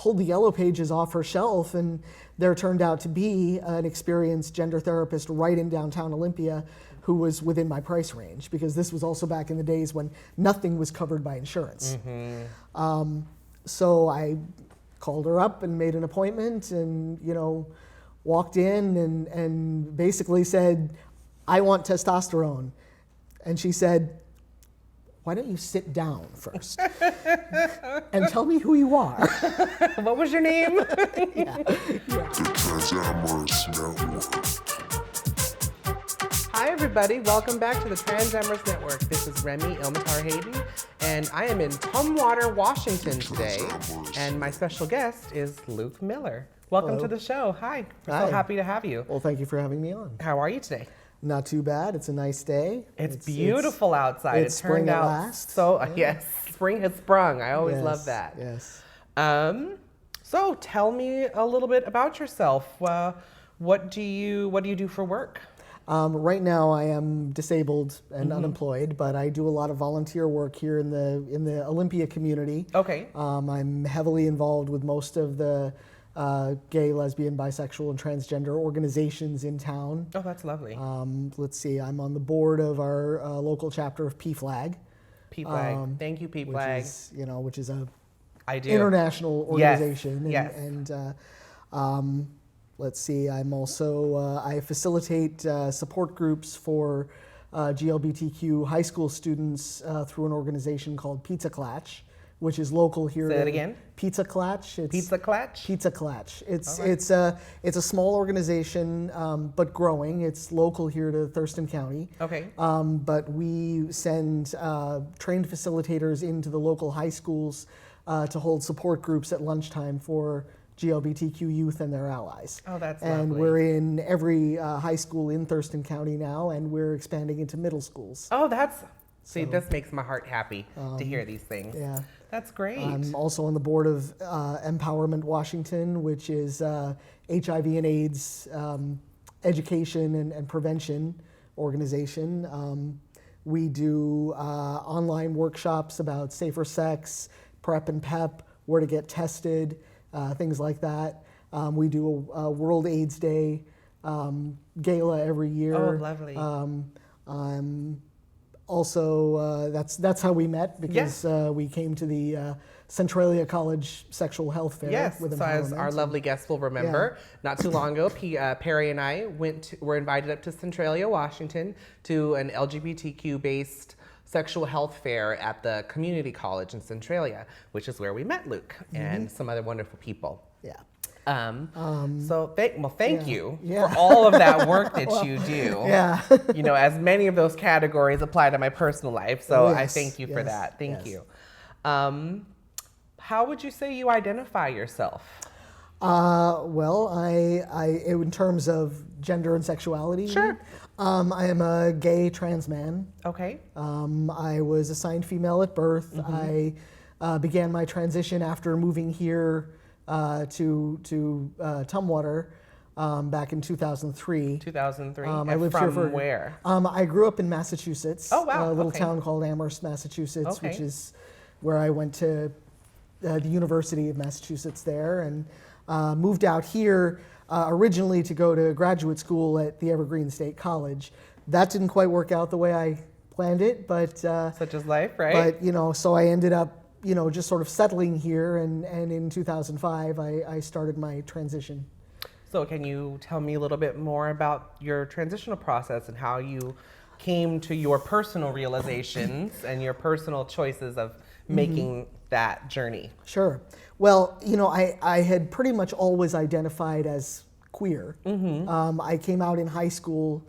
pulled the yellow pages off her shelf, and there turned out to be an experienced gender therapist right in downtown Olympia who was within my price range, because this was also back in the days when nothing was covered by insurance. So I called her up and made an appointment, and walked in and basically said, I want testosterone. And she said, why don't you sit down first and tell me who you are? What was your name? The Transamorous Network. Hi everybody, welcome back to the Transamorous Network. This is Remy Ilmatar Hayden, and I am in Tumwater, Washington today, and my special guest is Luke Miller. Welcome Hello. to the show. Hi, we're Hi. so happy to have you. Well, thank you for having me on. How are you today? Not too bad. It's a nice day. It's beautiful outside. It's it turned spring at out last. so, yes, spring has sprung. I always Yes, love that. Yes. So tell me a little bit about yourself. What do you do for work? Right now, I am disabled and unemployed, but I do a lot of volunteer work here in the Olympia community. Okay. I'm heavily involved with most of the gay, lesbian, bisexual, and transgender organizations in town. Oh, that's lovely. Let's see, I'm on the board of our local chapter of PFLAG. PFLAG. Thank you, PFLAG. Which is a I do. international organization. Yes. And let's see, I'm also, I facilitate support groups for GLBTQ high school students through an organization called Pizza Clatch, which is local here. Say that again? Pizza Clatch. Pizza Clatch? Pizza Clatch. It's right. it's a small organization, but growing. It's local here to Thurston County. Okay. But we send trained facilitators into the local high schools to hold support groups at lunchtime for GLBTQ youth and their allies. Oh, that's and lovely. we're in every high school in Thurston County now, and we're expanding into middle schools. Oh, this makes my heart happy to hear these things. Yeah. That's great. I'm also on the board of Empowerment Washington, which is HIV and AIDS education and prevention organization. We do online workshops about safer sex, PrEP and PEP, where to get tested, things like that. We do a World AIDS Day gala every year. Oh, lovely. Also, that's how we met, because we came to the Centralia College Sexual Health Fair. Yes, with so as Empowerment. our lovely guests will remember, not too long ago, Perry and I were invited up to Centralia, Washington, to an LGBTQ-based sexual health fair at the community college in Centralia, which is where we met Luke and some other wonderful people. Yeah. Thank you Yeah. for all of that work that you do. Yeah. As many of those categories apply to my personal life, so I Yes, thank you for yes, that. Thank yes. you. How would you say you identify yourself? Well, I in terms of gender and sexuality. Sure. I am a gay trans man. Okay. I was assigned female at birth. I began my transition after moving here to Tumwater back in 2003. 2003. I And lived from here for where? I grew up in Massachusetts. Oh, wow. A little Okay. town called Amherst, Massachusetts, Okay. which is where I went to the University of Massachusetts there, and moved out here originally to go to graduate school at the Evergreen State College. That didn't quite work out the way I planned it, but Such as life, right? but so I ended up just sort of settling here, and in 2005 I started my transition. So can you tell me a little bit more about your transitional process and how you came to your personal realizations and your personal choices of making that journey? Sure. Well, I had pretty much always identified as queer. I came out in high school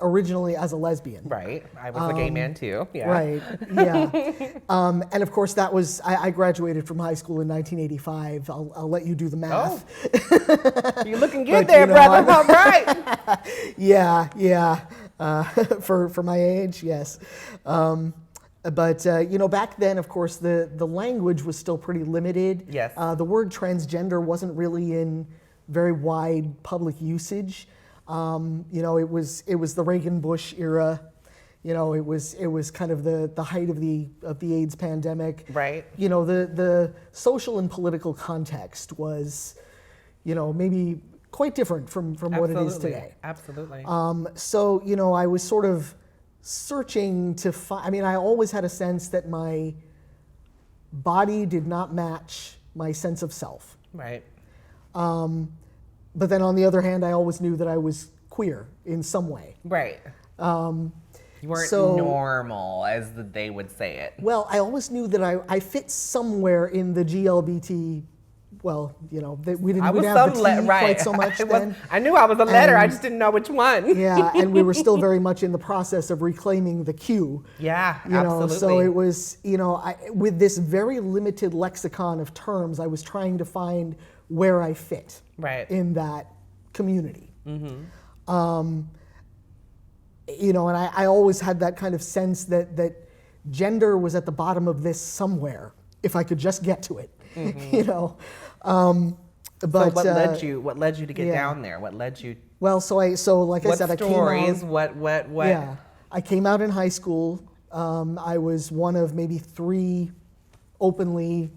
originally as a lesbian. Right. I was a gay man too. Yeah. Right, yeah. And of course I graduated from high school in 1985. I'll let you do the math. Oh. You're looking good But, there, brother. All right. Yeah. For my age, yes. But back then, of course, the language was still pretty limited. Yes. The word transgender wasn't really in very wide public usage. It was the Reagan Bush era. You know, it was kind of the height of the AIDS pandemic. Right. You know, the social and political context was, you know, maybe quite different from what it is today. Absolutely. So, you know, I was sort of searching to find, I mean, I always had a sense that my body did not match my sense of self. Right. But then on the other hand, I always knew that I was queer in some way. Right. You weren't so- normal, as they would say it. Well, I always knew that I fit somewhere in the GLBT. Well, you know, that we didn't have the T quite so much then. I knew I was a letter, I just didn't know which one. Yeah, and we were still very much in the process of reclaiming the Q. Yeah, You know, absolutely. so it was, you know, with this very limited lexicon of terms, I was trying to find where I fit Right. in that community. You know, and I always had that kind of sense that gender was at the bottom of this somewhere, if I could just get to it. You know, but So what led you to get down there? What led you? well, so like I What said, I came stories? out. What? Yeah, I came out in high school. I was one of maybe 3 openly,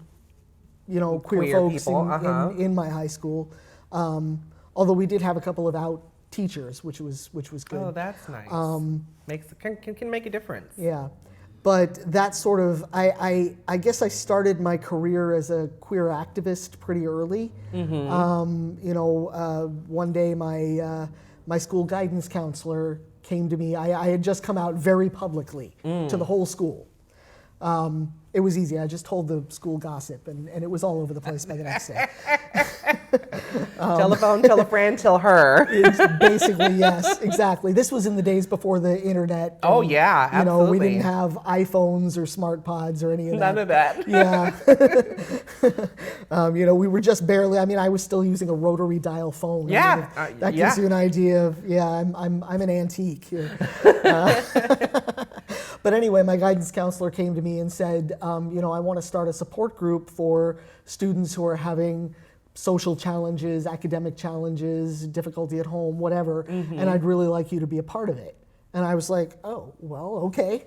you know, queer folks people, in my high school. Although we did have a couple of out teachers, which was good. Oh, that's nice. Can make a difference. Yeah, but that sort of I guess I started my career as a queer activist pretty early. You know, one day my school guidance counselor came to me. I had just come out very publicly to the whole school. It was easy. I just told the school gossip, and it was all over the place by the next day. Telephone, tell a friend, tell her. It's basically, yes, exactly. This was in the days before the internet. Oh, and, yeah, You know, we absolutely. didn't have iPhones or smart pods or any of that. None of that. Yeah. You know, we were just barely, I mean, I was still using a rotary dial phone. Yeah, I mean, that gives you an idea of, I'm an antique here. But anyway, my guidance counselor came to me and said, you know, I want to start a support group for students who are having social challenges, academic challenges, difficulty at home, whatever, and I'd really like you to be a part of it. And I was like, oh, well, okay.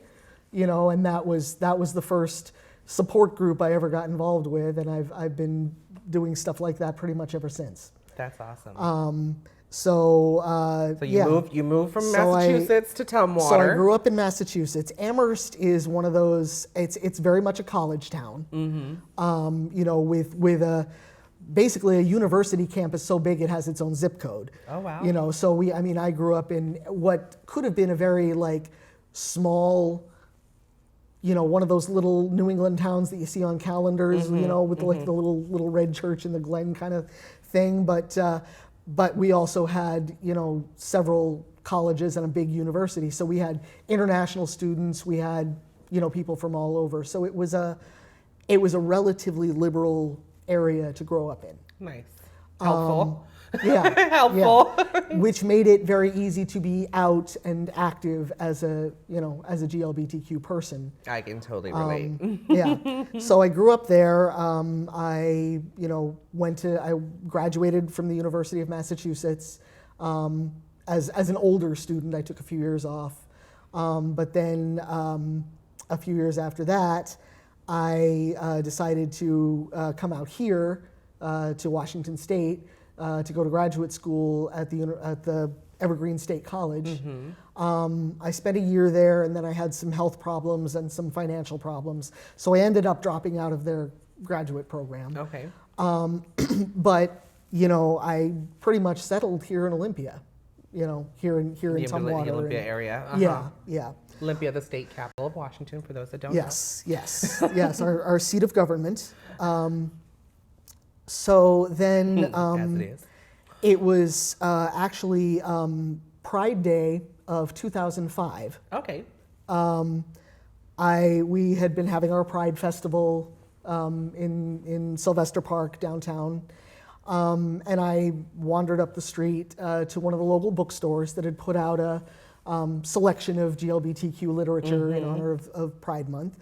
You know, and that was the first support group I ever got involved with, and I've been doing stuff like that pretty much ever since. That's awesome. So You moved from So Massachusetts to Tumwater. So I grew up in Massachusetts. Amherst is one of those. It's very much a college town. You know, with a basically a university campus so big it has its own zip code. Oh, wow. You know, so I grew up in what could have been a very like small, you know, one of those little New England towns that you see on calendars, you know, with like the little red church in the Glen kind of thing. But we also had, you know, several colleges and a big university. So we had international students. We had, you know, people from all over. So it was a relatively liberal area to grow up in. Nice. Helpful. Yeah. Helpful. Yeah. Which made it very easy to be out and active as a GLBTQ person. I can totally relate. Yeah. So I grew up there. I graduated from the University of Massachusetts. As an older student, I took a few years off. But then a few years after that, I decided to come out here to Washington State to go to graduate school at the Evergreen State College. I spent a year there, and then I had some health problems and some financial problems. So I ended up dropping out of their graduate program. Okay. But, you know, I pretty much settled here in Olympia, you know, here in Tumwater. The Olympia area. Yeah. Olympia, the state capital of Washington, for those that don't Yes, our seat of government. So then know. As it is. it was actually Pride Day of 2005. Okay. We had been having our Pride Festival in Sylvester Park downtown, and I wandered up the street to one of the local bookstores that had put out a selection of GLBTQ literature in honor of Pride Month.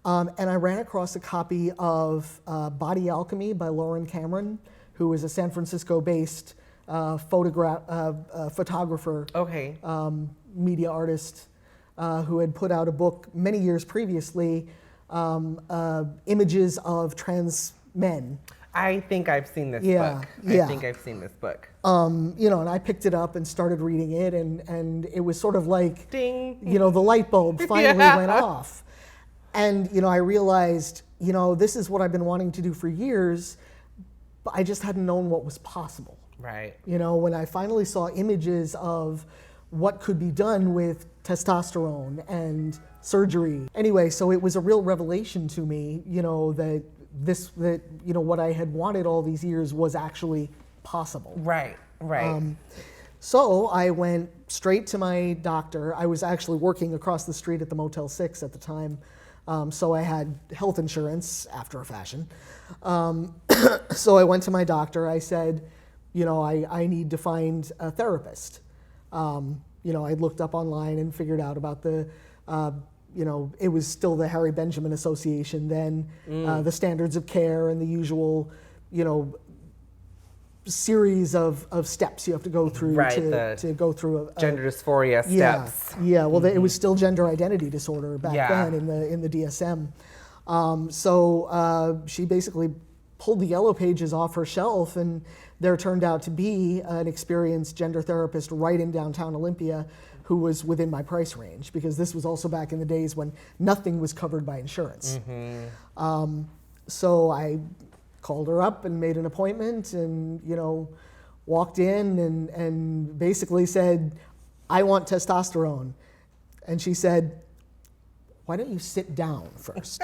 And I ran across a copy of Body Alchemy by Lauren Cameron, who is a San Francisco-based photographer, Okay. media artist. who had put out a book many years previously, images of trans men. I think I've seen this Yeah, book. yeah. I think I've seen this book. And I picked it up and started reading it, and it was sort of like, Ding. the light bulb finally Yeah. went off. And, I realized, this is what I've been wanting to do for years, but I just hadn't known what was possible. Right. When I finally saw images of what could be done with testosterone and surgery. Anyway, so it was a real revelation to me, that what I had wanted all these years was actually possible. Right. Right. So I went straight to my doctor. I was actually working across the street at the Motel 6 at the time. So I had health insurance after a fashion. So I went to my doctor. I said, I need to find a therapist. I looked up online and figured out about the, it was still the Harry Benjamin Association then, the standards of care and the usual, series of steps you have to go through to go through a gender dysphoria yeah, steps. Yeah, well, it was still gender identity disorder back Yeah. then in the DSM. So she basically pulled the yellow pages off her shelf, and there turned out to be an experienced gender therapist right in downtown Olympia who was within my price range, because this was also back in the days when nothing was covered by insurance. So I called her up and made an appointment, and walked in and basically said, I want testosterone. And she said, why don't you sit down first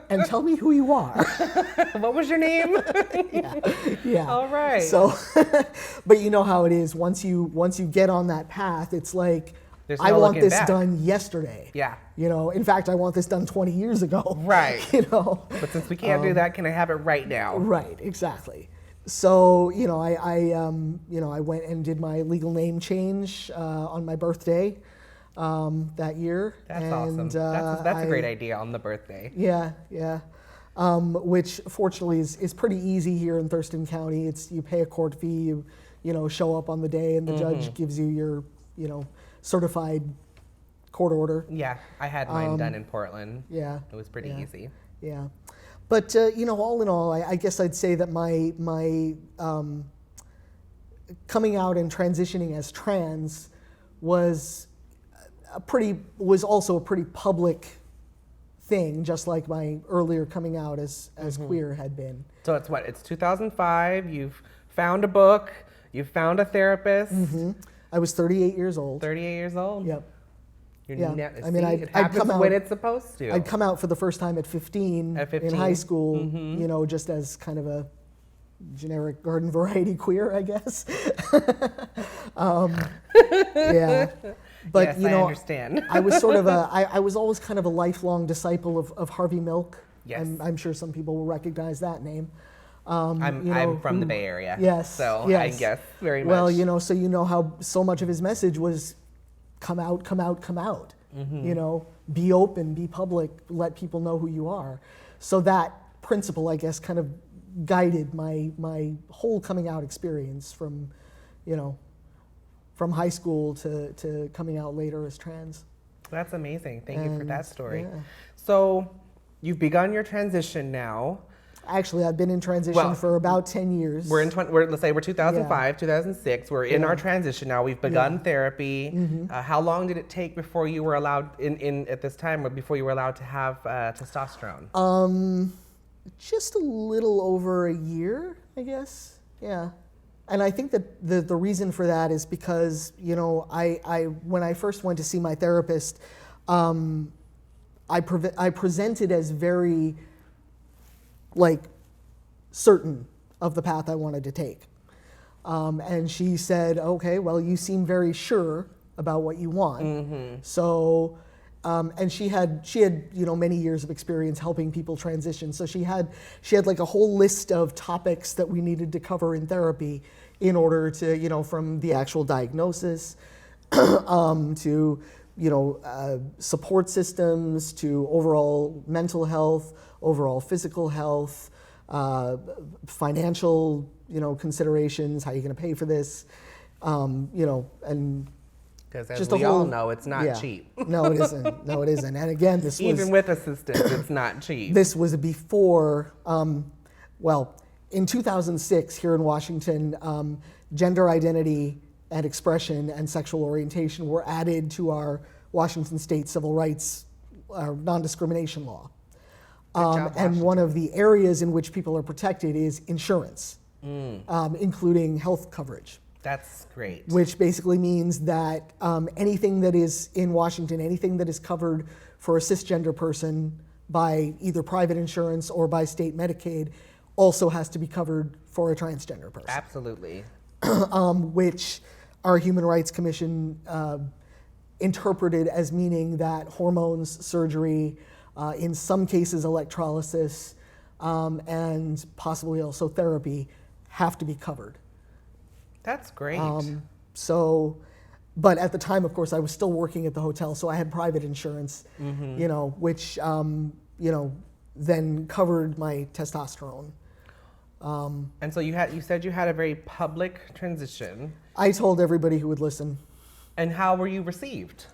and tell me who you are? What was your name? Yeah. All right. So, but you know how it is. Once you get on that path, it's like, There's I no want looking this back. done yesterday. Yeah. In fact, I want this done 20 years ago. Right. But since we can't do that, can I have it right now? Right, exactly. So, I went and did my legal name change on my birthday that year. That's and, awesome. That's a great idea on the birthday. Yeah, yeah. Which fortunately is pretty easy here in Thurston County. It's you pay a court fee, you show up on the day, and the judge gives you your certified court order. Yeah, I had mine done in Portland. Yeah, It was pretty easy. yeah. But all in all, I guess I'd say that my coming out and transitioning as trans was also a pretty public thing, just like my earlier coming out as queer had been. So it's 2005, you've found a book, you've found a therapist. I was 38 years old. 38 years old? Yep. You're Yeah. it happens when it's supposed to. I'd come out for the first time at 15, At 15. in high school, just as kind of a generic garden variety queer, I guess. Yeah. But yes, I understand. I was sort of I was always kind of a lifelong disciple of Harvey Milk. Yes. I'm sure some people will recognize that name. I'm from the Bay Area. Yes. So I yes. guess very much. Well, so how so much of his message was come out, come out, come out. Be open, be public, let people know who you are. So that principle, I guess, kind of guided my whole coming out experience from high school to coming out later as trans. That's amazing. Thank you for that story. Yeah. So you've begun your transition now. Actually, I've been in transition for about 10 years. Let's say we're 2005, 2006. We're in our transition now. We've begun therapy. How long did it take before you were allowed at this time, or before you were allowed to have testosterone? Just a little over a year, I guess. Yeah. And I think that the reason for that is because, I when I first went to see my therapist, I presented as very, certain of the path I wanted to take. And she said, okay, well, you seem very sure about what you want. So, and she had many years of experience helping people transition. So she had like a whole list of topics that we needed to cover in therapy in order to, from the actual diagnosis to, support systems, to overall mental health, overall physical health, financial, considerations, how you're going to pay for this, and Because as just a we all whole- know, it's not yeah. cheap. No, it isn't. No, it isn't. And again, this was Even with assistance, it's not cheap. this was before. Well, in 2006, here in Washington, gender identity and expression and sexual orientation were added to our Washington State Civil Rights non-discrimination law. job, And one of the areas in which people are protected is insurance, including health coverage, That's great. which basically means that anything that is in Washington, anything that is covered for a cisgender person by either private insurance or by state Medicaid also has to be covered for a transgender person. Absolutely. Which our Human Rights Commission interpreted as meaning that hormones, surgery, in some cases electrolysis, and possibly also therapy have to be covered. That's great. But at the time, of course, I was still working at the hotel, so I had private insurance, which then covered my testosterone. And so you said you had a very public transition. I told everybody who would listen. And how were you received?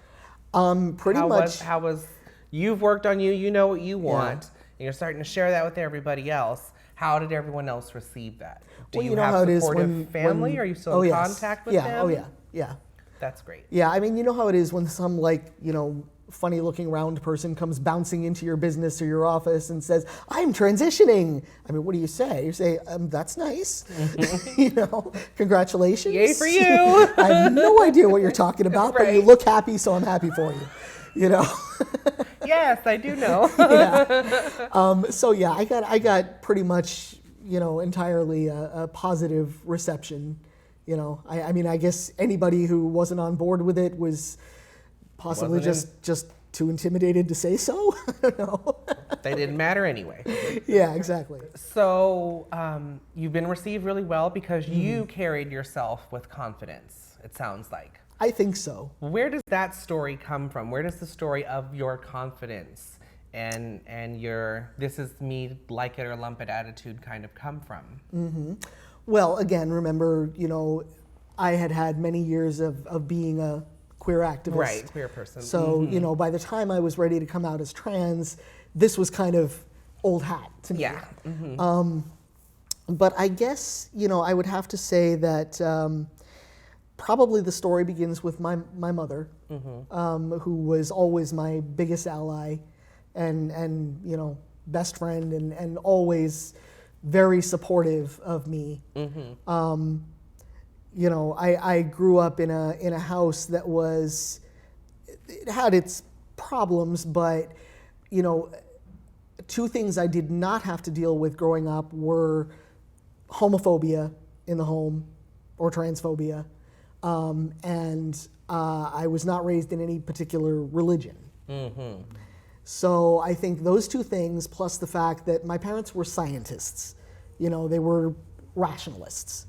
Pretty much. How was you've worked on you, you know what you want, and you're starting to share that with everybody else. How did everyone else receive that? Do Well, you you know have how it is supportive when family? Are you still in yes. contact with yeah. them? Oh yeah, yeah, That's great. yeah. I mean, you know how it is when some funny-looking round person comes bouncing into your business or your office and says, "I'm transitioning." I mean, what do you say? You say, "That's nice," congratulations. Yay for you. I have no idea what you're talking about, but you Right. look happy, so I'm happy for you. Yes, I do know. So yeah, I got pretty much entirely a positive reception. I mean, I guess anybody who wasn't on board with it was possibly just too intimidated to say so. I don't know. They didn't matter anyway. Yeah, exactly. So you've been received really well because Mm-hmm. you carried yourself with confidence, it sounds like. I think so. Where does that story come from? Where does the story of your confidence and your "this is me, like it or lump it" attitude kind of come from? Well, again, remember, I had many years of being a queer activist. Right, queer person. So, by the time I was ready to come out as trans, this was kind of old hat to me. Yeah. But I guess, I would have to say that probably the story begins with my mother, who was always my biggest ally and best friend and always very supportive of me. I grew up in a house that it had its problems, but two things I did not have to deal with growing up were homophobia in the home or transphobia, and I was not raised in any particular religion. So I think those two things, plus the fact that my parents were scientists, they were rationalists.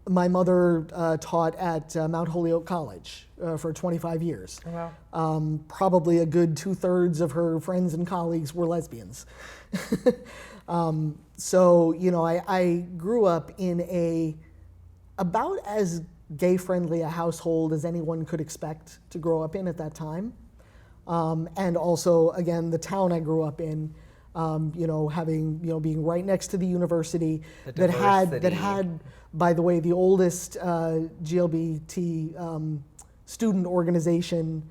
My mother taught at Mount Holyoke College for 25 years. Oh, wow. Probably a good 2/3 of her friends and colleagues were lesbians. So, I grew up in about as gay-friendly a household as anyone could expect to grow up in at that time. And also, again, the town I grew up in, being right next to the university that had, by the way, the oldest LGBT student organization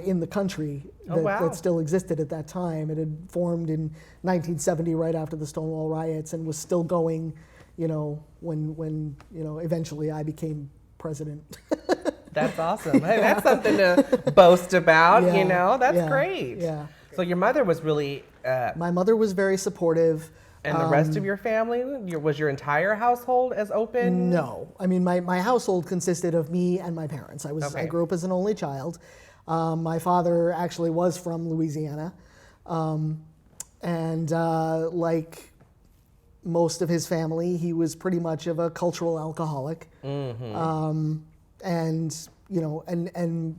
in the country that still existed at that time. It had formed in 1970, right after the Stonewall riots, and was still going, when eventually I became president. That's awesome. Hey, that's something to boast about, That's great. Yeah. So your mother was really... My mother was very supportive. And the rest of your family? Was your entire household as open? No. I mean, my household consisted of me and my parents. I grew up as an only child. My father actually was from Louisiana. And like most of his family, he was pretty much of a cultural alcoholic. And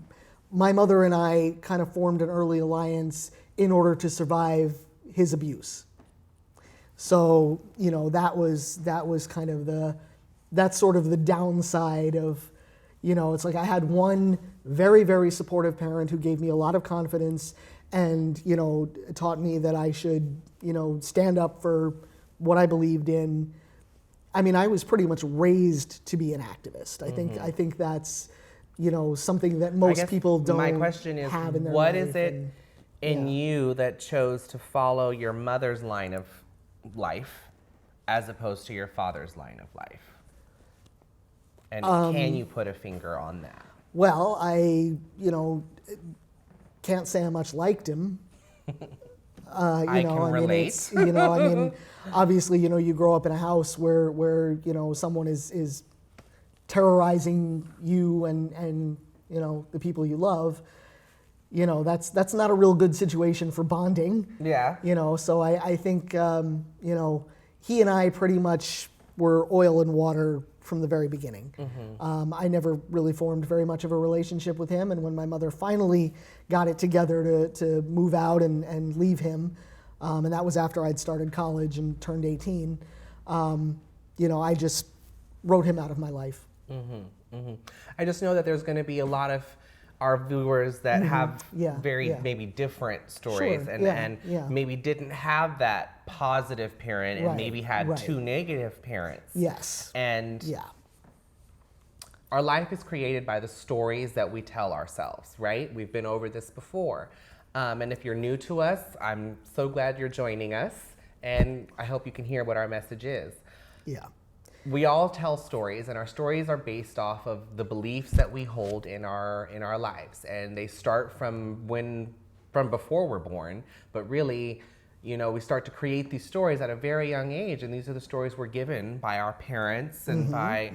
my mother and I kind of formed an early alliance in order to survive his abuse. So, that was kind of that's sort of the downside of, You know, it's like I had one very, very supportive parent who gave me a lot of confidence and, you know, taught me that I should, you know, stand up for what I believed in. I mean, I was pretty much raised to be an activist. I think that's, you know, something that most people don't my question is, have in their what life. is it in you that chose to follow your mother's line of life as opposed to your father's line of life? And can you put a finger on that? Well, I, you know, can't say I much liked him. I can relate. It's, you know, I mean, obviously, you know, you grow up in a house where you know, someone is terrorizing you and you know, the people you love. You know, that's not a real good situation for bonding. Yeah. You know, so I think, you know, he and I pretty much were oil and water from the very beginning. I never really formed very much of a relationship with him, and when my mother finally got it together to move out and leave him, and that was after I'd started college and turned 18, you know, I just wrote him out of my life. I just know that there's going to be a lot of our viewers that have very maybe different stories and maybe didn't have that positive parent and maybe had two negative parents. Yes. And our life is created by the stories that we tell ourselves, right? We've been over this before. And if you're new to us, I'm so glad you're joining us. And I hope you can hear what our message is. Yeah. We all tell stories, and our stories are based off of the beliefs that we hold in our lives, and they start from before we're born. But really, you know, we start to create these stories at a very young age, and these are the stories we're given by our parents and by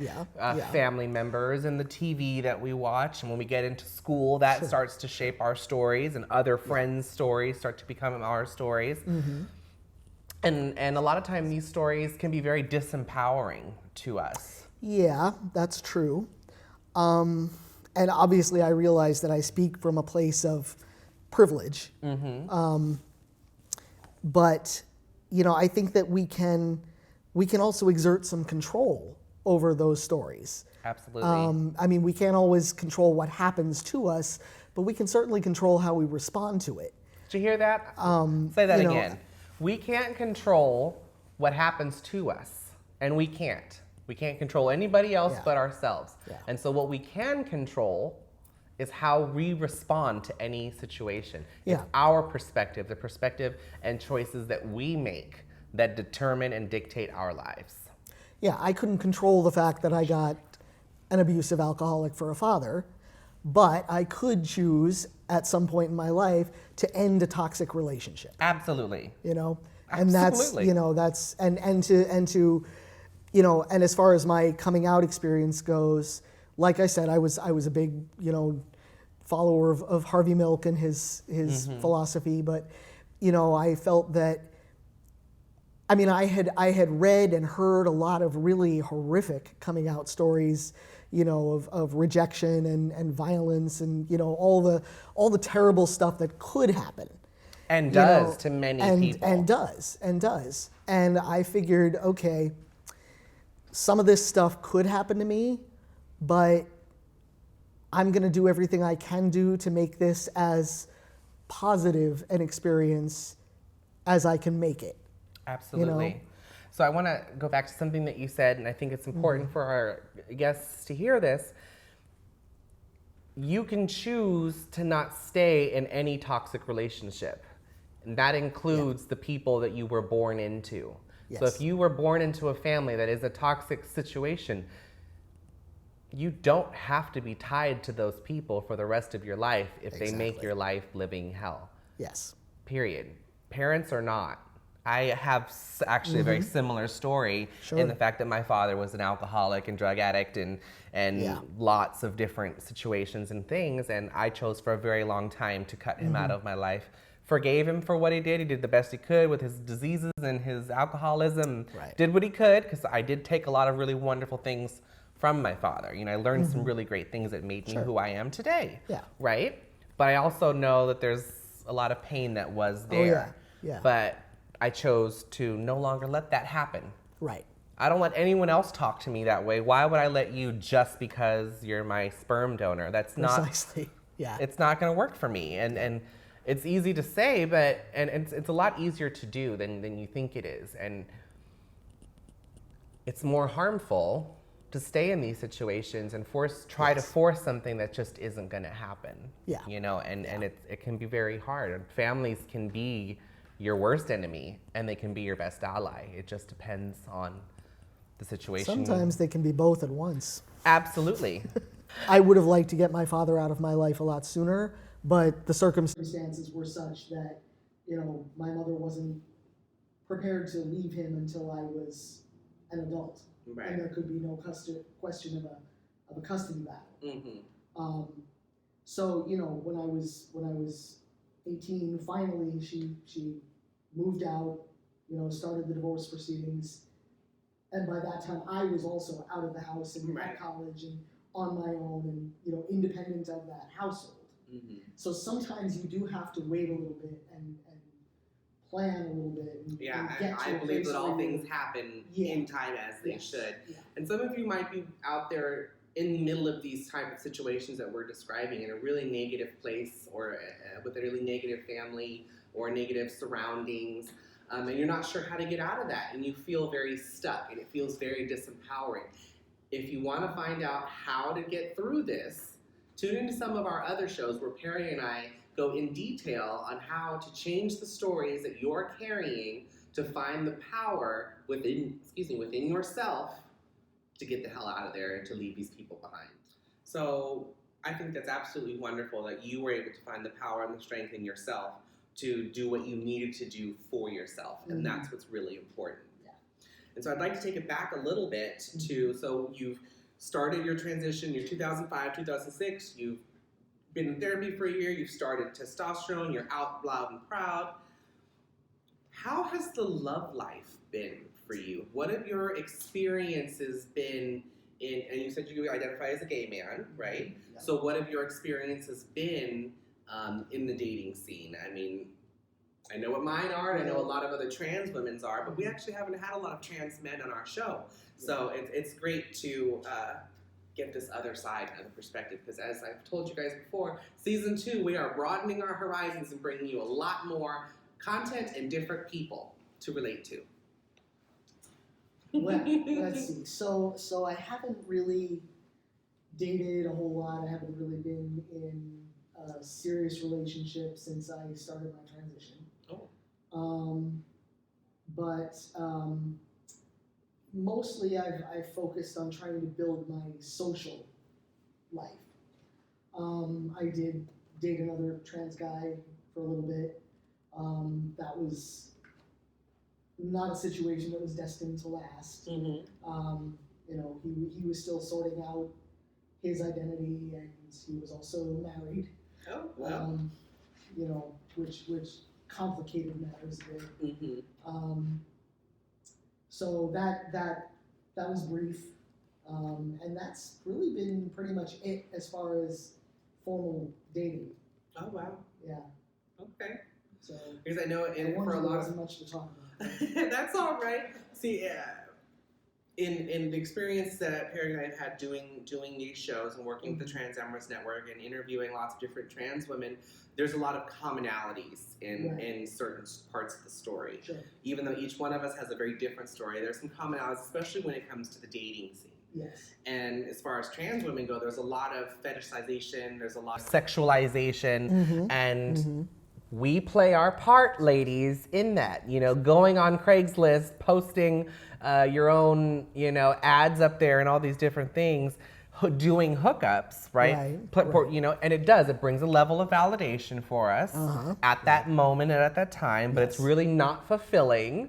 family members and the TV that we watch. And when we get into school, that starts to shape our stories, and other friends' stories start to become our stories. And a lot of time these stories can be very disempowering to us. Yeah, that's true. And obviously I realize that I speak from a place of privilege. But, you know, I think that we can also exert some control over those stories. Absolutely. I mean, we can't always control what happens to us, but we can certainly control how we respond to it. Did you hear that? Say that you know, again. We can't control what happens to us, and we can't. We can't control anybody else but ourselves. And so what we can control is how we respond to any situation. It's our perspective, the perspective and choices that we make that determine and dictate our lives. Yeah, I couldn't control the fact that I got an abusive alcoholic for a father, but I could choose at some point in my life to end a toxic relationship. Absolutely. You know, and that's, you know, that's, and to, you know, and as far as my coming out experience goes, like I said, I was a big, you know, follower of Harvey Milk and his philosophy, but, you know, I felt that, I mean, I had read and heard a lot of really horrific coming out stories, you know, of rejection and violence and, you know, all the terrible stuff that could happen. And does to many people. And does. And I figured, okay, some of this stuff could happen to me, but I'm going to do everything I can do to make this as positive an experience as I can make it. Absolutely. You know? So I want to go back to something that you said, and I think it's important for our guests to hear this. You can choose to not stay in any toxic relationship. And that includes the people that you were born into. Yes. So if you were born into a family that is a toxic situation, you don't have to be tied to those people for the rest of your life if they make your life living hell. Yes. Period. Parents are not. I have actually a very similar story in the fact that my father was an alcoholic and drug addict and lots of different situations and things, and I chose for a very long time to cut him out of my life. Forgave him for what he did. He did the best he could with his diseases and his alcoholism. Did what he could, because I did take a lot of really wonderful things from my father. You know, I learned some really great things that made me who I am today. Right? But I also know that there's a lot of pain that was there. But I chose to no longer let that happen. Right. I don't let anyone else talk to me that way. Why would I let you just because you're my sperm donor? That's not Precisely. Yeah. It's not going to work for me. And it's easy to say, but it's a lot easier to do than you think it is. And it's more harmful to stay in these situations and try to force something that just isn't going to happen. Yeah. You know, and it can be very hard. And families can be your worst enemy and they can be your best ally. It just depends on the situation. Sometimes they can be both at once. Absolutely. I would have liked to get my father out of my life a lot sooner, but the circumstances were such that, you know, my mother wasn't prepared to leave him until I was an adult. Right. And there could be no question of a custody battle. Mm-hmm. So, you know, when I was 18, finally she moved out, you know, started the divorce proceedings. And by that time, I was also out of the house and at college and on my own and, you know, independent of that household. Mm-hmm. So sometimes you do have to wait a little bit and plan a little bit. And get to I a believe place that all where things happen in time as they Yes. should. Yeah. And some of you might be out there in the middle of these type of situations that we're describing in a really negative place or with a really negative family or negative surroundings. And you're not sure how to get out of that, and you feel very stuck, and it feels very disempowering. If you want to find out how to get through this, tune into some of our other shows where Perry and I go in detail on how to change the stories that you're carrying to find the power within yourself to get the hell out of there and to leave these people behind. So I think that's absolutely wonderful that you were able to find the power and the strength in yourself to do what you needed to do for yourself. And that's what's really important. Yeah. And so I'd like to take it back a little bit to, so you've started your transition, you're 2005, 2006, you've been in therapy for a year, you've started testosterone, you're out loud and proud. How has the love life been for you? What have your experiences been in, and you said you identify as a gay man, right? Yeah. So what have your experiences been in the dating scene? I mean, I know what mine are, and I know a lot of other trans women's are, but we actually haven't had a lot of trans men on our show. So it's great to get this other side of the perspective, because as I've told you guys before, season 2, we are broadening our horizons and bringing you a lot more content and different people to relate to. Well, let's see. So I haven't really dated a whole lot. I haven't really been in a serious relationship since I started my transition. But mostly I've focused on trying to build my social life. I did date another trans guy for a little bit. That was not a situation that was destined to last. Mm-hmm. You know, he was still sorting out his identity, and he was also married. Oh, wow. You know, which complicated matters a bit. Mm-hmm. So that was brief, and that's really been pretty much it as far as formal dating. Oh, wow. Yeah. Okay. So Because I know for a there lot of wasn't much to talk about. That's all right. See, in the experience that Perry and I have had doing these shows and working with the Transamorous Network and interviewing lots of different trans women, there's a lot of commonalities in certain parts of the story. Sure. Even though each one of us has a very different story, there's some commonalities, especially when it comes to the dating scene. Yes. And as far as trans women go, there's a lot of fetishization, there's a lot of sexualization, and we play our part, ladies, in that. You know, going on Craigslist, posting your own, you know, ads up there and all these different things, doing hookups, right? You know, and it brings a level of validation for us at that moment and at that time, but it's really not fulfilling,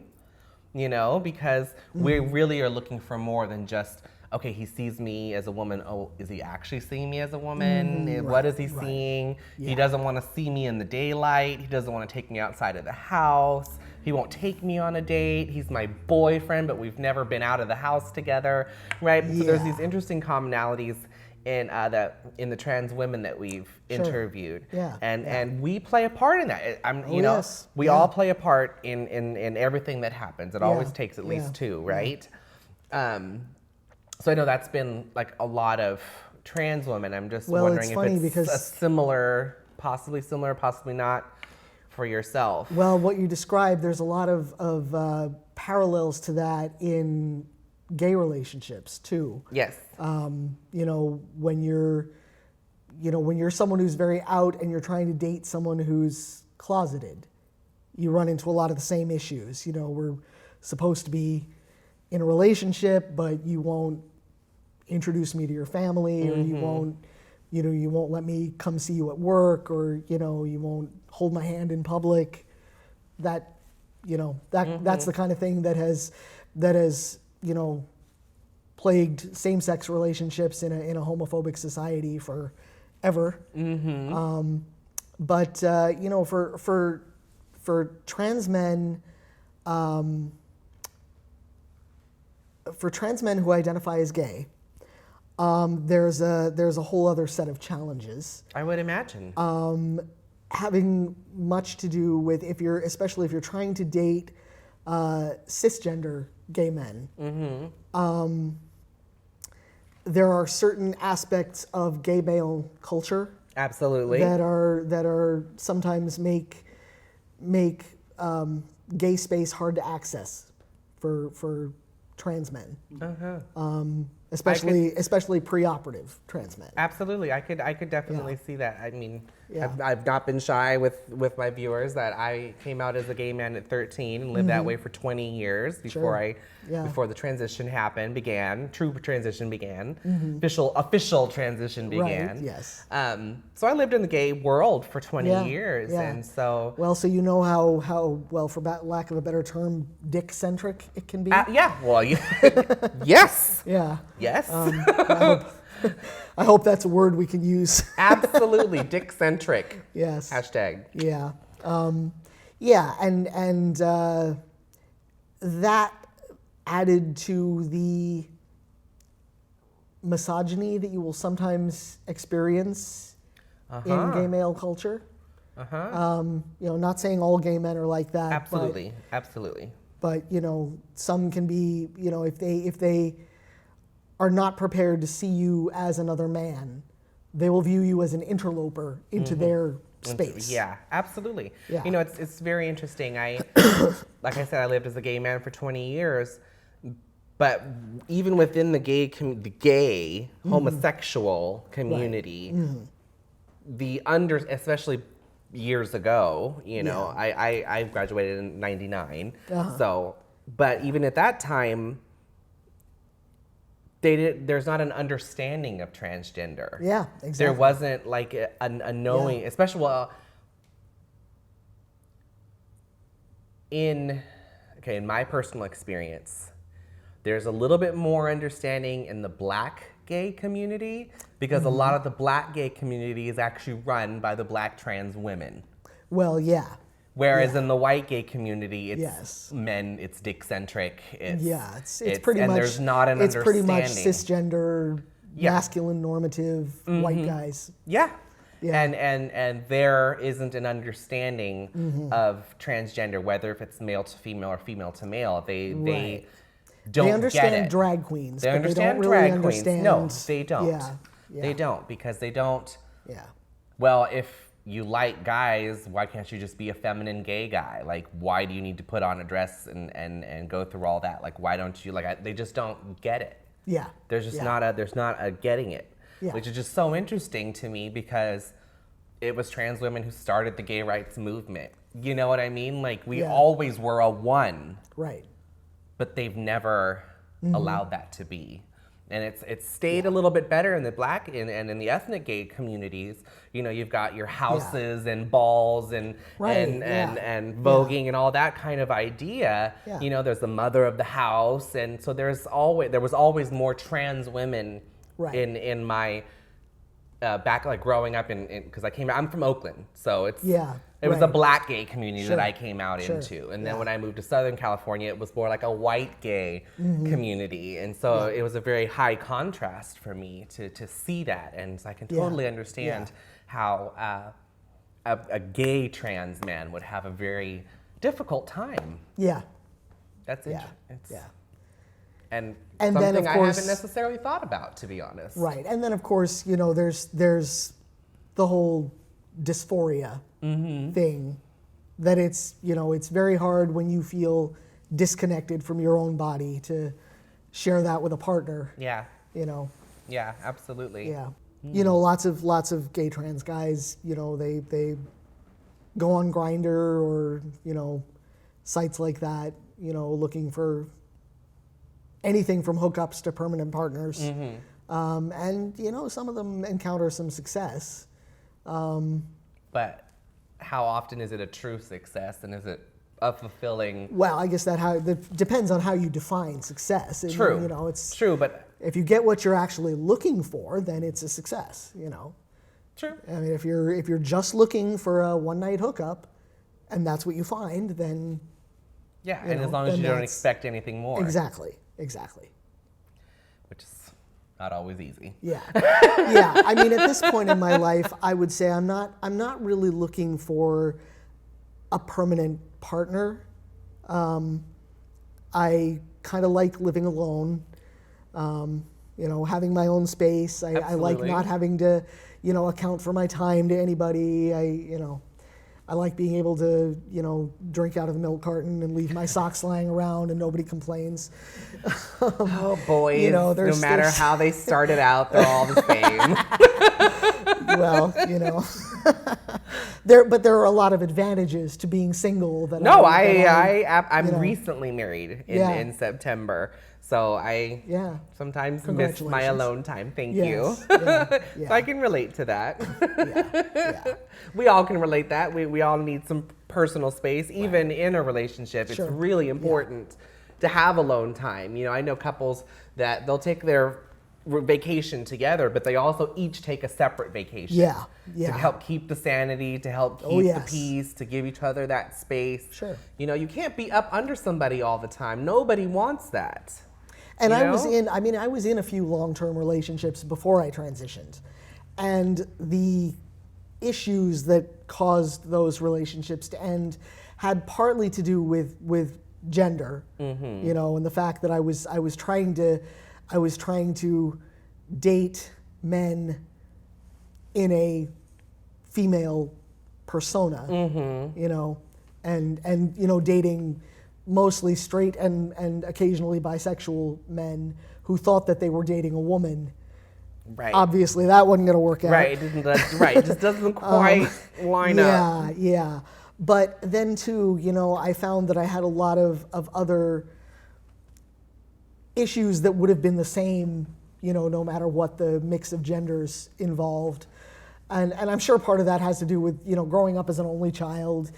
you know, because we really are looking for more than just, okay, he sees me as a woman. Oh, is he actually seeing me as a woman? What is he seeing? Yeah. He doesn't want to see me in the daylight. He doesn't want to take me outside of the house. He won't take me on a date. He's my boyfriend, but we've never been out of the house together, right? So there's these interesting commonalities in the trans women that we've interviewed, and we play a part in that. You know, we all play a part in everything that happens. It always takes at least two, right? So I know that's been like a lot of trans women. I'm just Well, wondering it's funny if it's because- a similar, possibly not for yourself. Well, what you described, there's a lot of parallels to that in gay relationships too. Yes. You know, when you're someone who's very out and you're trying to date someone who's closeted, you run into a lot of the same issues. You know, we're supposed to be in a relationship, but you won't introduce me to your family, or you won't let me come see you at work, or you won't hold my hand in public. That's the kind of thing that has plagued same-sex relationships in a homophobic society forever. But for trans men, who identify as gay, there's a whole other set of challenges. I would imagine. Having much to do with especially if you're trying to date cisgender gay men. There are certain aspects of gay male culture Absolutely. that are sometimes make gay space hard to access for trans men, especially preoperative trans men. Absolutely, I could definitely see that. I mean, Yeah. I've not been shy with my viewers that I came out as a gay man at 13 and lived that way for 20 years before before the transition true transition began, official transition began. Right. Yes. So I lived in the gay world for 20 Yeah, years, yeah. and so Well, so you know how well, for lack of a better term, dick-centric it can be. yeah. Well, yes, Yeah. yes. I hope that's a word we can use. Absolutely, dick-centric. Yes. Hashtag. Yeah. And that added to the misogyny that you will sometimes experience in gay male culture. Not saying all gay men are like that. Absolutely. Absolutely. But some can be, if they are not prepared to see you as another man, they will view you as an interloper into their space. Yeah, absolutely. Yeah. It's very interesting. Like I said, I lived as a gay man for 20 years, but even within the gay homosexual community, especially years ago, I graduated in '99, so, but even at that time, there's not an understanding of transgender. Yeah, exactly. There wasn't like a knowing, especially in my personal experience, there's a little bit more understanding in the Black gay community because a lot of the Black gay community is actually run by the Black trans women. Well, yeah. Whereas in the white gay community, it's Yes. men, it's dick-centric. It's pretty and much. there's not an It's pretty much understanding. cisgender, Yeah. masculine, normative white guys. Yeah. Yeah. And there isn't an understanding of transgender, whether if it's male to female or female to male. They Right. don't They understand get it. drag queens, They but understand they don't really drag understand. queens. No, they don't. Yeah. They don't, because they don't. Yeah. Well, if you like guys, why can't you just be a feminine gay guy? Like, why do you need to put on a dress and go through all that? Like, why don't you they just don't get it. Yeah. There's just Yeah. not a getting it, Yeah. which is just so interesting to me because it was trans women who started the gay rights movement. You know what I mean? Like, we Yeah. always were a one, Right. but they've never allowed that to be. And it's stayed a little bit better in the Black and in the ethnic gay communities. You've got your houses and balls and Right, and voguing and all that kind of idea. Yeah. There's the mother of the house, and so there was always more trans women Right. in my back, like growing up because I'm from Oakland, so it was a right. Black gay community Sure. that I came out Sure. into, and then Yeah. when I moved to Southern California, it was more like a white gay community, and so it was a very high contrast for me to see that, and so I can totally understand how a gay trans man would have a very difficult time. Yeah. That's Yeah. interesting. Yeah. and then, something of I course, haven't necessarily thought about, to be honest. Right, and then of course, there's the whole dysphoria thing, that it's very hard when you feel disconnected from your own body to share that with a partner. Yeah. Yeah, absolutely. Yeah. Lots of gay trans guys, they go on Grindr or, sites like that, looking for anything from hookups to permanent partners. And, some of them encounter some success. But how often is it a true success, and is it a fulfilling? Well, I guess that depends on how you define success. And, True. It's true, but if you get what you're actually looking for, then it's a success. True. I mean, if you're just looking for a one-night hookup, and that's what you find, then yeah, and as long as you don't expect anything more. Exactly. Which is not always easy. Yeah. Yeah. I mean, at this point in my life, I would say I'm not really looking for a permanent partner. I kind of like living alone. Having my own space. I like not having to, account for my time to anybody. I like being able to, drink out of the milk carton and leave my socks lying around and nobody complains. Oh, boys, no matter there's how they started out, they're all the same. Well, but there are a lot of advantages to being single. I'm recently married in September. So I sometimes miss my alone time. Thank you. Yeah. So I can relate to that. Yeah. We all can relate that. We all need some personal space, even in a relationship. Sure. It's really important to have alone time. I know couples that they'll take their vacation together, but they also each take a separate vacation. Yeah. To help keep the sanity, to help keep the peace, to give each other that space. Sure. You can't be up under somebody all the time. Nobody wants that. And I was in a few long-term relationships before I transitioned. And the issues that caused those relationships to end had partly to do with gender, and the fact that I was trying to date men in a female persona, and dating mostly straight and occasionally bisexual men who thought that they were dating a woman. Right. Obviously, that wasn't going to work out. Right. It just doesn't quite line up. Yeah. But then too, I found that I had a lot of other issues that would have been the same, no matter what the mix of genders involved. And I'm sure part of that has to do with, growing up as an only child,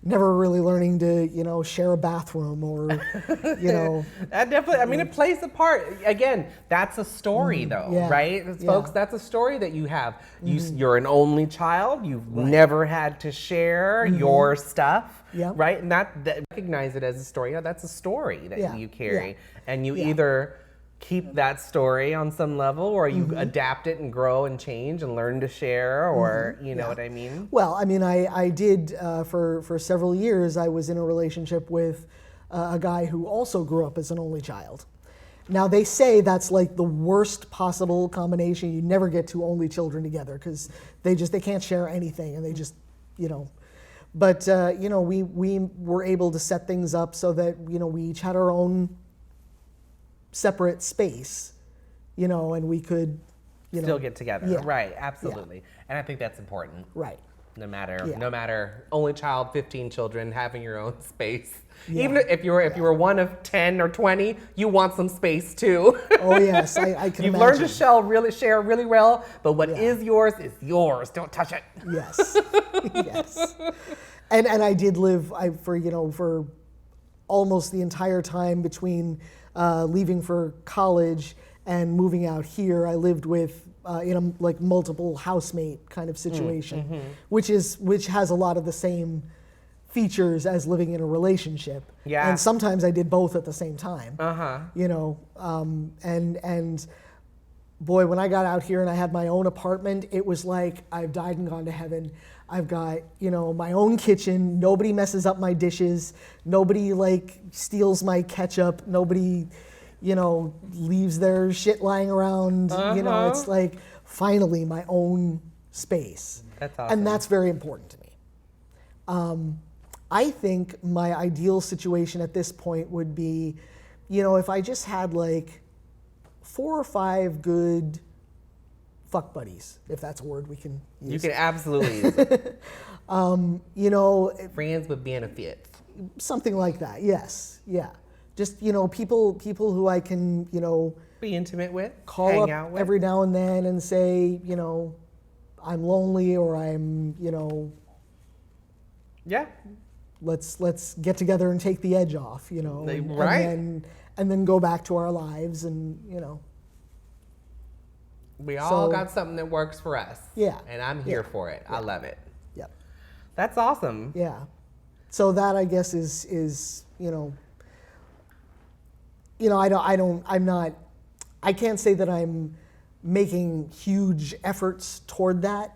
never really learning to, share a bathroom or, That definitely, it plays a part. Again, that's a story though, right? Folks, that's a story that you have. You're an only child. You've never had to share your stuff, right? And that recognize it as a story. That's a story that you carry. And you either keep that story on some level, or you adapt it and grow and change and learn to share, or you know what I mean? Well, I did for several years. I was in a relationship with a guy who also grew up as an only child. Now they say that's like the worst possible combination. You never get two only children together because they can't share anything, and they just But we were able to set things up so that we each had our own separate space, and we could, still get together. Yeah. Right, absolutely. And I think that's important. Right. No matter only child, 15 children, having your own space. Yeah. Even if you were one of 10 or 20, you want some space too. Oh yes, I can You've imagine. learned to share really well, but what is yours is yours. Don't touch it. Yes. Yes. And I did live for almost the entire time between leaving for college and moving out here. I lived with in a multiple housemate kind of situation, which has a lot of the same features as living in a relationship. Yeah. And sometimes I did both at the same time. And boy, when I got out here and I had my own apartment, it was like I've died and gone to heaven. I've got, you know, my own kitchen. Nobody messes up my dishes. Nobody like steals my ketchup. Nobody, you know, leaves their shit lying around. You know, it's like finally my own space. That's awesome. And that's very important to me. I think my ideal situation at this point would be, you know, if I just had like 4 or 5 good fuck buddies, if that's a word we can use. You can absolutely use it. You know, Friends with benefits. something like that. Yes, yeah. Just, you know, people who I can, you know, Be intimate with. call hang up out with. every now and then and say, you know, I'm lonely, or I'm, you know, Yeah. let's get together and take the edge off, you know, Right. and then go back to our lives, and you know. We all So- got something that works for us. Yeah. And I'm here Yeah. for it. I love it. Yep. That's awesome. Yeah. So that, I guess, is I can't say that I'm making huge efforts toward that,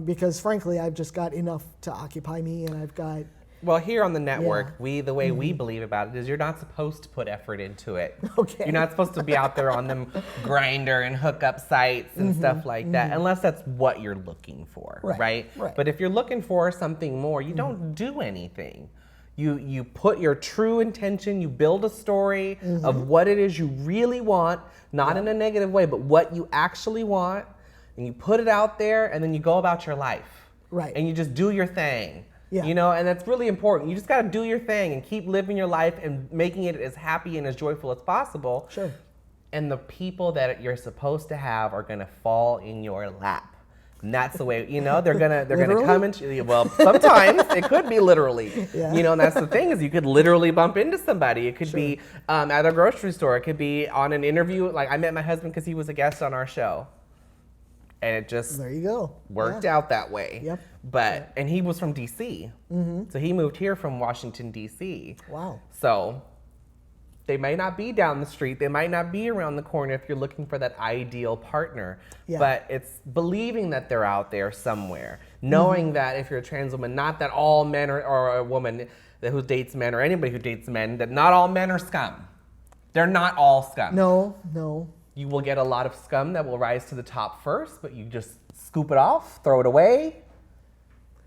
because frankly I've just got enough to occupy me, and I've got, Well, here on the network, Yeah. the way we believe about it is you're not supposed to put effort into it. Okay. You're not supposed to be out there on them grinder and hookup sites and stuff like that, unless that's what you're looking for, right? Right. But if you're looking for something more, you don't do anything. You put your true intention, you build a story of what it is you really want, not in a negative way, but what you actually want, and you put it out there, and then you go about your life. Right. And you just do your thing. Yeah. You know, and that's really important. You just got to do your thing and keep living your life and making it as happy and as joyful as possible. Sure. And the people that you're supposed to have are going to fall in your lap. And that's the way, you know, they're gonna Literally? come into you. Well, sometimes it could be literally. Yeah. You know, and that's the thing, is you could literally bump into somebody. It could be at a grocery store. It could be on an interview. Like, I met my husband because he was a guest on our show. And it just There you go. worked Yeah. out that way. Yep. But, and he was from DC. So he moved here from Washington, DC. Wow. So they may not be down the street. They might not be around the corner if you're looking for that ideal partner. Yeah. But it's believing that they're out there somewhere. Knowing that if you're a trans woman, not that all men are, or a woman who dates men, or anybody who dates men, that not all men are scum. They're not all scum. No. You will get a lot of scum that will rise to the top first, but you just scoop it off, throw it away,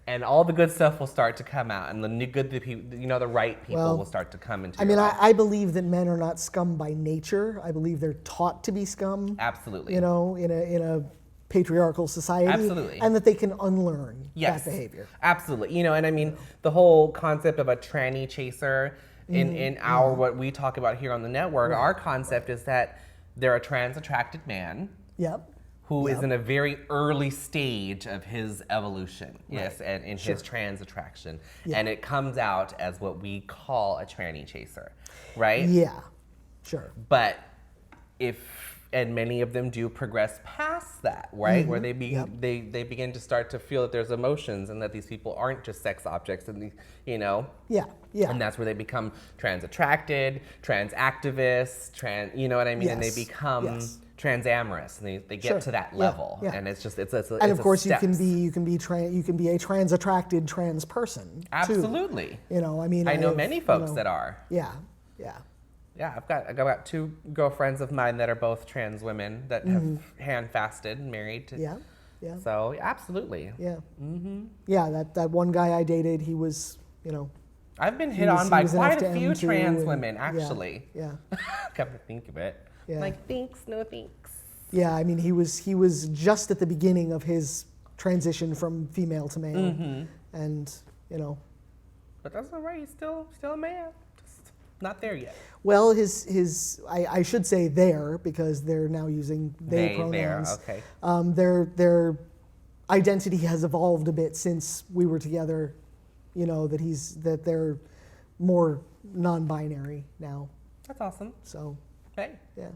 and all the good stuff will start to come out, and the right people Well, will start to come into I your mean, life. I believe that men are not scum by nature. I believe they're taught to be scum. Absolutely. You know, in a patriarchal society. Absolutely. And that they can unlearn Yes. that behavior. Absolutely. You know, and I mean, the whole concept of a tranny chaser in our, what we talk about here on the network, our concept is that they're a trans attracted man Yep. who is in a very early stage of his evolution, yes, and in his trans attraction. Yeah. And it comes out as what we call a tranny chaser, right? Yeah. Sure. But and many of them do progress past that, right? Where they they begin to start to feel that there's emotions and that these people aren't just sex objects, and you know. Yeah. Yeah. And that's where they become trans attracted, trans activists, you know what I mean? And they Yes. become Yes. transamorous, and they get Sure. to that Yeah. level. Yeah. And it's just and it's of course you can steps. be a trans attracted trans person. Absolutely. Too. You know, I mean, I know have, many you folks know, that are. Yeah. Yeah. Yeah, I've got 2 girlfriends of mine that are both trans women that have hand-fasted and married. Yeah. Yeah. So absolutely. Yeah. Yeah. That one guy I dated, he was, you know. I've been he hit was- on he by was an quite a few FTM too, trans and- women, yeah, actually. Yeah. Come to think of it. Yeah. Like, thanks, no thanks. Yeah. I mean, he was just at the beginning of his transition from female to male, and you know. But that's all right. He's still a man. Just not there yet. Well, I should say there, because they're now using they pronouns. Okay. Their identity has evolved a bit since we were together. You know, that they're more non-binary now. That's awesome. So Hey, yeah,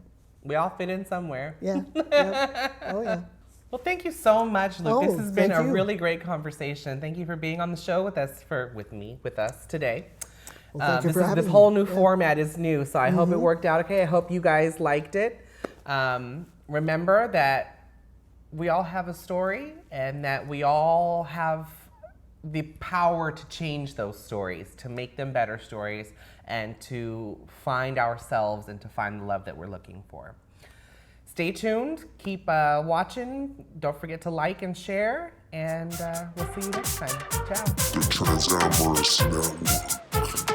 we all fit in somewhere. yeah, yeah. Oh yeah. Well, thank you so much, Luke. This Oh, has been a thank you. really great conversation. Thank you for being on the show with us today. Well, thank you for having This me. whole new Yeah. format is new, so I hope it worked out okay. I hope you guys liked it. Remember that we all have a story, and that we all have the power to change those stories, to make them better stories, and to find ourselves and to find the love that we're looking for. Stay tuned, keep watching, don't forget to like and share, and we'll see you next time. Ciao. The Transamorous Network.